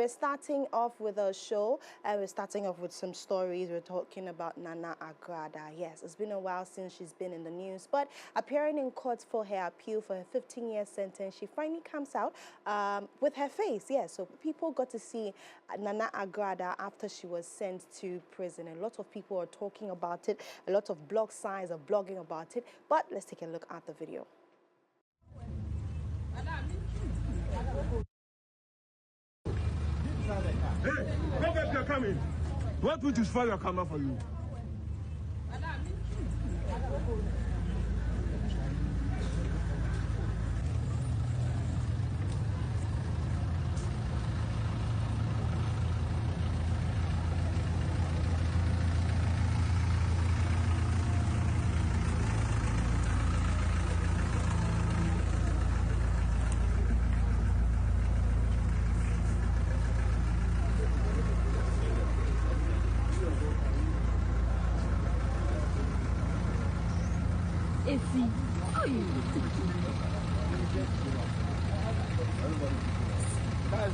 starting off with a show, and we're starting off with some stories. We're talking about Nana Agradaa. Yes, it's been a while since she's been in the news, but appearing in court for her appeal for her 15-year sentence, she finally comes out with her face. Yes, so people got to see Nana Agradaa after she was sent to prison. A lot of people are talking about it. A lot of blog sites are blogging about it. But let's take a look at the video. Hey, go back, you're coming. What will destroy your camera for you?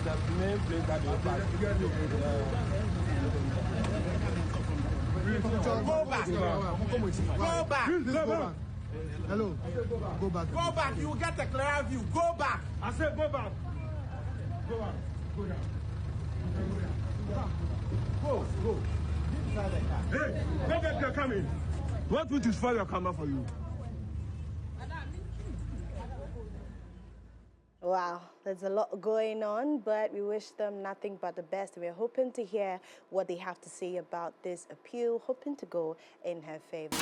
That's the main place that you pass. Go back. Go back. Please go back. Hello. Go back. Go back. You will get a clearer view. Go back. I said go back. Go back. Go down. Go. Hey, go back. You're coming. What will destroy your camera for you? Wow, there's a lot going on, but we wish them nothing but the best. We're hoping to hear what they have to say about this appeal, hoping to go in her favor.